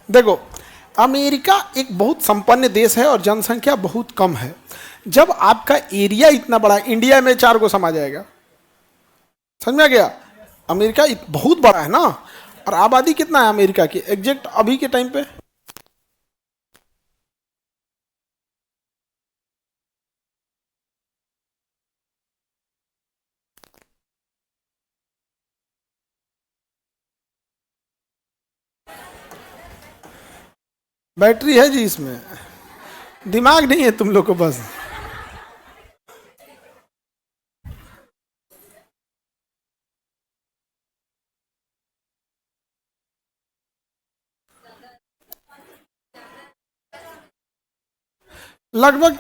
देखो, अमेरिका एक बहुत संपन्न देश है और जनसंख्या बहुत कम है। जब आपका एरिया इतना बड़ा, इंडिया में 4 को समा जाएगा, समझ में आ गया? अमेरिका बहुत बड़ा है ना। और आबादी कितना है अमेरिका की एग्जैक्ट अभी के टाइम पे? बैटरी है जी इसमें, दिमाग नहीं है तुम लोग को बस। लगभग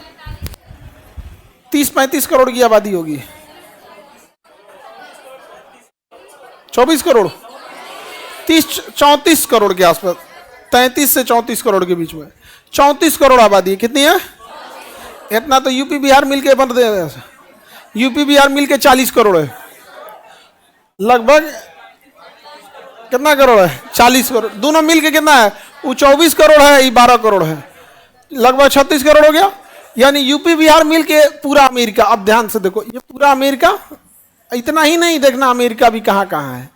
30-35 करोड़ की आबादी होगी। 24 करोड़, 30-34 करोड़ के आसपास, 33 से 34 करोड़ के बीच में। 34 करोड़ आबादी है। कितनी है? इतना तो यूपी बिहार मिलके बन दे। यूपी बिहार मिलके 40 करोड़ है। लगभग कितना करोड़ है? 40 करोड़। दोनों मिलके कितना है? वो 24 करोड़ है, ये 12 करोड़ है, लगभग 36 करोड़ हो गया। यानी यूपी बिहार मिलके पूरा अमेरिका। अब ध्यान से देखो, ये पूरा अमेरिका। इतना ही नहीं, देखना अमेरिका भी कहाँ कहाँ है।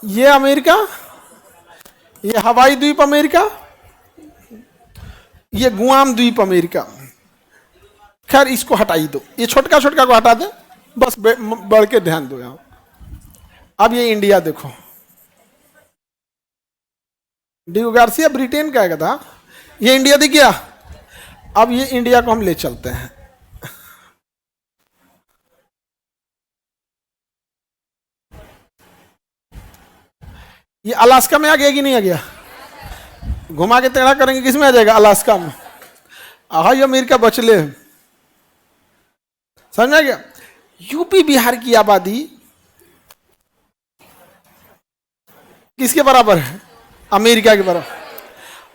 ये अमेरिका, ये हवाई द्वीप अमेरिका, ये गुआम द्वीप अमेरिका। खैर इसको हटाई दो, ये छोटका छोटका को हटा दे, बस बढ़ के ध्यान दो यहां। अब ये इंडिया देखो, डियो गार्सिया ब्रिटेन का था, ये इंडिया दिख गया। अब ये इंडिया को हम ले चलते हैं। ये अलास्का में आ गया कि नहीं आ गया? घुमा के टेढ़ा करेंगे, किस में आ जाएगा? अलास्का में। ये अमेरिका बचले, समझ में गया? यूपी बिहार की आबादी किसके बराबर है? अमेरिका के बराबर।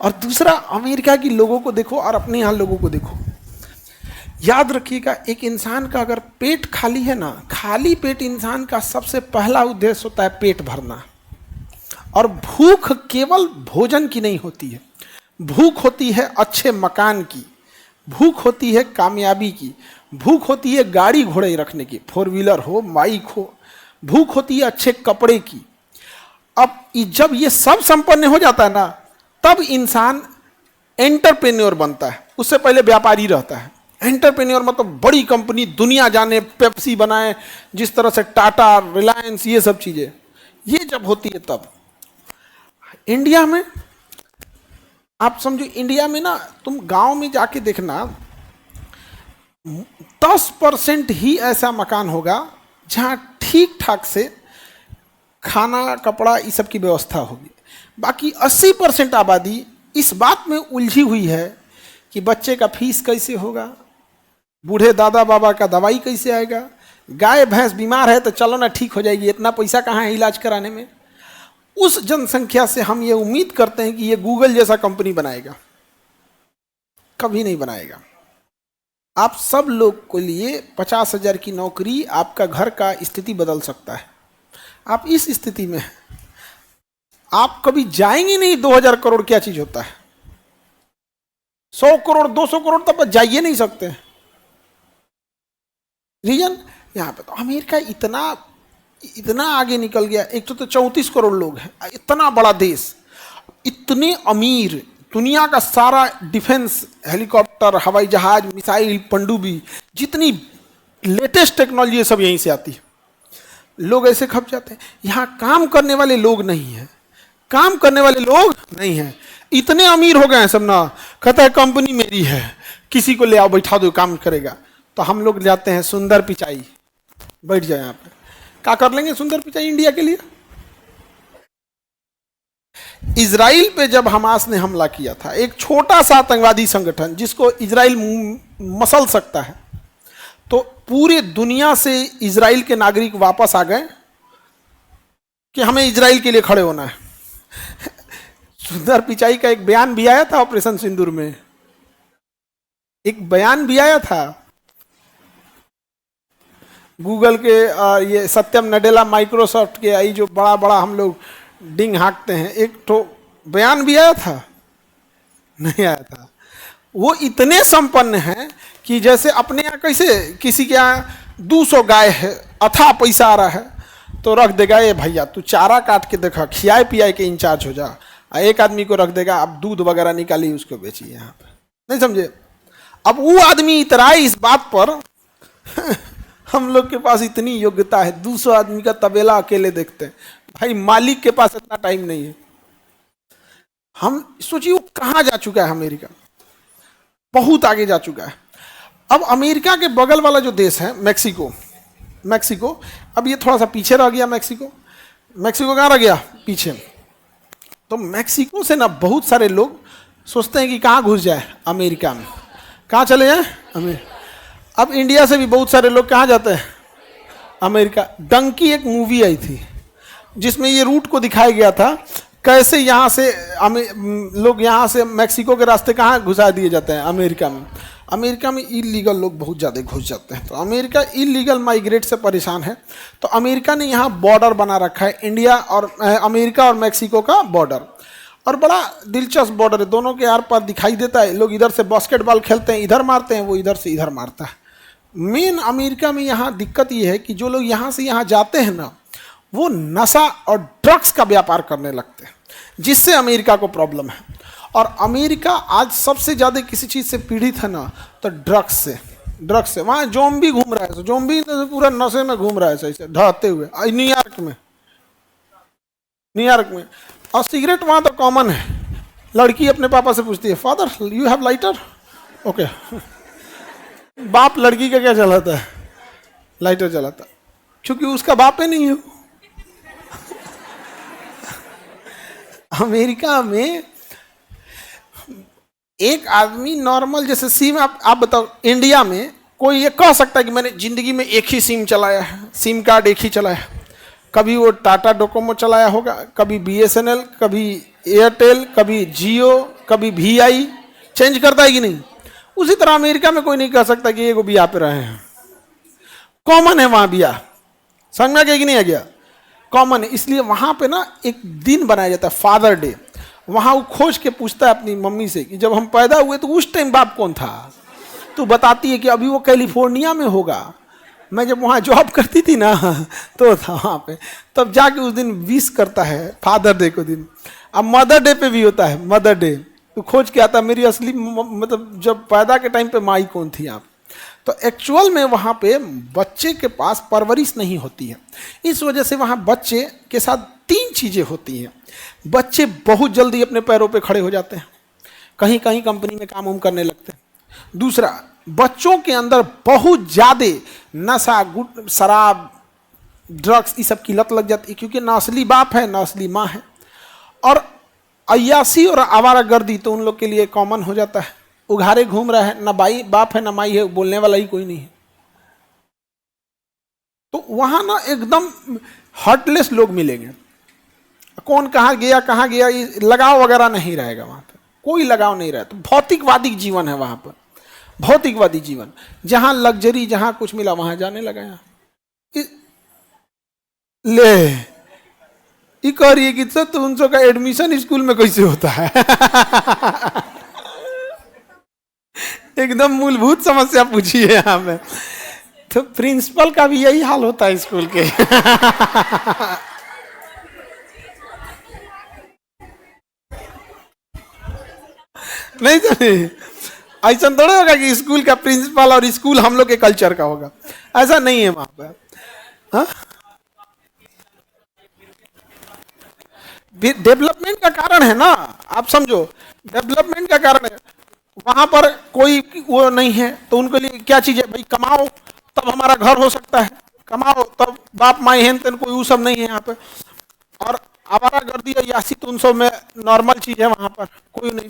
और दूसरा, अमेरिका की लोगों को देखो और अपने यहां लोगों को देखो। याद रखिएगा, एक इंसान का अगर पेट खाली है ना, खाली पेट इंसान का सबसे पहला उद्देश्य होता है पेट भरना। और भूख केवल भोजन की नहीं होती है, भूख होती है अच्छे मकान की, भूख होती है कामयाबी की, भूख होती है गाड़ी घोड़े रखने की, 4 व्हीलर हो, बाइक हो, भूख होती है अच्छे कपड़े की। अब जब ये सब संपन्न हो जाता है ना, तब इंसान एंटरप्रेन्योर बनता है। उससे पहले व्यापारी रहता है। एंटरप्रेन्योर मतलब बड़ी कंपनी, दुनिया जाने, पेप्सी बनाए, जिस तरह से टाटा, रिलायंस, ये सब चीजें, ये जब होती है तब। इंडिया में आप समझो, इंडिया में ना तुम गांव में जाके देखना, 10% ही ऐसा मकान होगा जहां ठीक ठाक से खाना, कपड़ा, इस सब की व्यवस्था होगी। बाकी 80% आबादी इस बात में उलझी हुई है कि बच्चे का फीस कैसे होगा, बूढ़े दादा बाबा का दवाई कैसे आएगा, गाय भैंस बीमार है तो चलो ना ठीक हो जाएगी, इतना पैसा कहाँ है इलाज कराने में। उस जनसंख्या से हम ये उम्मीद करते हैं कि ये गूगल जैसा कंपनी बनाएगा, कभी नहीं बनाएगा। आप सब लोग के लिए 50,000 की नौकरी आपका घर का स्थिति बदल सकता है। आप इस स्थिति में हैं, आप कभी जाएंगे नहीं 2000 करोड़ क्या चीज होता है। 100 करोड़ 200 करोड़ तक जाइए नहीं सकते। रीजन यहाँ पे तो अमेरिका इतना आगे निकल गया। एक तो 34 करोड़ लोग हैं, इतना बड़ा देश, इतने अमीर, दुनिया का सारा डिफेंस, हेलीकॉप्टर, हवाई जहाज, मिसाइल, पनडुब्बी, जितनी लेटेस्ट टेक्नोलॉजी है सब यहीं से आती है। लोग ऐसे खप जाते हैं। यहाँ काम करने वाले लोग नहीं हैं, काम करने वाले लोग नहीं हैं। इतने अमीर हो गए हैं सब ना, कहता है कंपनी मेरी है, किसी को ले आओ बैठा दो काम करेगा। तो हम लोग जाते हैं सुंदर पिचाई, बैठ जाए यहाँ पे, क्या कर लेंगे सुंदर पिचाई इंडिया के लिए। इजराइल पे जब हमास ने हमला किया था, एक छोटा सा आतंकवादी संगठन जिसको इजराइल मसल सकता है, तो पूरे दुनिया से इजराइल के नागरिक वापस आ गए कि हमें इजराइल के लिए खड़े होना है। सुंदर पिचाई का एक बयान भी आया था ऑपरेशन सिंदूर में, एक बयान भी आया था। गूगल के ये सत्यम नडेला, माइक्रोसॉफ्ट के, आई जो बड़ा बड़ा हम लोग डिंग हाँकते हैं, एक तो बयान भी आया था। नहीं आया था। वो इतने संपन्न हैं कि जैसे अपने यहाँ कैसे किसी के यहाँ 200 गाय है, अथाह पैसा आ रहा है, तो रख देगा, ये भैया तू चारा काट के देखा, खियाए पियाए के इंचार्ज हो जा। एक आदमी को रख देगा, आप दूध वगैरह निकालिए उसको बेचिए यहाँ पे, नहीं समझे। अब वो आदमी इतराए इस बात पर हम लोग के पास इतनी योग्यता है, 200 आदमी का तबेला अकेले देखते हैं। भाई मालिक के पास इतना टाइम नहीं है। हम सोचिए वो कहाँ जा चुका है, अमेरिका बहुत आगे जा चुका है। अब अमेरिका के बगल वाला जो देश है मैक्सिको, मैक्सिको अब ये थोड़ा सा पीछे रह गया। मैक्सिको कहाँ रह गया, पीछे। तो मैक्सिको से ना बहुत सारे लोग सोचते हैं कि कहाँ घुस जाए, अमेरिका में, कहाँ चले जाए, अमेरिका। अब इंडिया से भी बहुत सारे लोग कहाँ जाते हैं, अमेरिका। डंकी एक मूवी आई थी जिसमें ये रूट को दिखाया गया था, कैसे यहाँ से लोग यहाँ से मैक्सिको के रास्ते कहाँ घुसा दिए जाते हैं, अमेरिका में। अमेरिका में इलीगल लोग बहुत ज़्यादा घुस जाते हैं। तो अमेरिका इलीगल माइग्रेट से परेशान है। तो अमेरिका ने यहाँ बॉर्डर बना रखा है, इंडिया और अमेरिका और मैक्सिको का बॉर्डर। और बड़ा दिलचस्प बॉर्डर है, दोनों के आर पार दिखाई देता है। लोग इधर से बास्केटबॉल खेलते हैं, इधर मारते हैं, वो इधर से इधर मारता है। मेन अमेरिका में यहाँ दिक्कत ये है कि जो लोग यहाँ से यहाँ जाते हैं ना, वो नशा और ड्रग्स का व्यापार करने लगते हैं, जिससे अमेरिका को प्रॉब्लम है। और अमेरिका आज सबसे ज़्यादा किसी चीज़ से पीड़ित है ना, तो ड्रग्स से। वहाँ ज़ॉम्बी घूम रहा है, ज़ॉम्बी पूरा नशे में घूम रहा है, सही से ढहते हुए। न्यूयॉर्क में और सिगरेट वहाँ तो कॉमन है। लड़की अपने पापा से पूछती है, father you have lighter, okay. बाप लड़की का क्या चलाता है, लाइटर चलाता, क्योंकि उसका बाप ही नहीं है। अमेरिका में एक आदमी नॉर्मल जैसे सिम, आप बताओ, इंडिया में कोई ये कह सकता है कि मैंने जिंदगी में एक ही सिम चलाया है, सिम कार्ड एक ही चलाया है। कभी वो टाटा डोकोमो चलाया होगा, कभी BSNL, कभी एयरटेल, कभी जियो, कभी VI, चेंज करता है कि नहीं। उसी तरह अमेरिका में कोई नहीं कह सकता कि ये बिया पे रहे हैं, कॉमन है वहाँ बिया। समझ में आ गया कि नहीं आ गया, कॉमन है। इसलिए वहाँ पे ना एक दिन बनाया जाता है, फादर डे। वहाँ वो खोज के पूछता है अपनी मम्मी से कि जब हम पैदा हुए तो उस टाइम बाप कौन था। तो बताती है कि अभी वो कैलिफोर्निया में होगा, मैं जब वहाँ जॉब करती थी ना तो था वहाँ पे। तब जाके उस दिन विश करता है फादर डे को दिन। अब मदर डे पे भी होता है, मदर डे। तो खोज के आता मेरी असली मतलब जब पैदा के टाइम पे माई कौन थी आप। तो एक्चुअल में वहाँ पे बच्चे के पास परवरिश नहीं होती है। इस वजह से वहाँ बच्चे के साथ 3 चीज़ें होती हैं। बच्चे बहुत जल्दी अपने पैरों पे खड़े हो जाते हैं, कहीं कहीं कंपनी में काम करने लगते हैं। दूसरा, बच्चों के अंदर बहुत ज़्यादा नशा, शराब, ड्रग्स, ये सब की लत लग जाती है, क्योंकि ना असली बाप है ना असली माँ है। और अय्यासी और आवारागर्दी तो उन लोग के लिए कॉमन हो जाता है। उघारे घूम रहा है, ना बाप है ना माई है, बोलने वाला ही कोई नहीं है। तो वहाँ ना एकदम हार्टलेस लोग मिलेंगे, कौन कहाँ गया, ये लगाव वगैरह नहीं रहेगा वहाँ पर, कोई लगाव नहीं रहता। भौतिकवादी जीवन है वहाँ पर, भौतिकवादी जीवन। जहाँ लग्जरी, जहाँ कुछ मिला वहाँ जाने लगा। यहाँ ले ये कह रही है कि सर तो उन का एडमिशन स्कूल में कैसे होता है। एकदम मूलभूत समस्या पूछी है यहाँ पे। तो प्रिंसिपल का भी यही हाल होता है स्कूल के। नहीं तो नहीं, ऐसा थोड़ा होगा कि स्कूल का प्रिंसिपल और स्कूल हम लोग के कल्चर का होगा, ऐसा नहीं है वहां पर। हाँ, डेवलपमेंट का कारण है ना, आप समझो, डेवलपमेंट का कारण है। वहां पर कोई वो नहीं है तो उनके लिए क्या चीज है, भाई कमाओ तब हमारा घर हो सकता है, कमाओ तब बाप माई हेन तेन, कोई वो सब नहीं है यहाँ पे। और आवारागर्दी और यासी तो 300 में नॉर्मल चीज है वहां पर, कोई नहीं।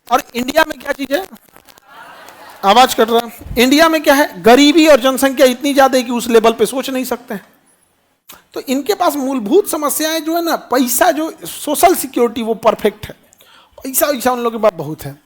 और इंडिया में क्या चीज है, आवाज कट रहा है। इंडिया में क्या है, गरीबी और जनसंख्या इतनी ज्यादा है कि उस लेवल पे सोच नहीं सकते हैं। तो इनके पास मूलभूत समस्याएं जो है ना, पैसा, जो सोशल सिक्योरिटी वो परफेक्ट है, पैसा वैसा उन लोगों के पास बहुत है।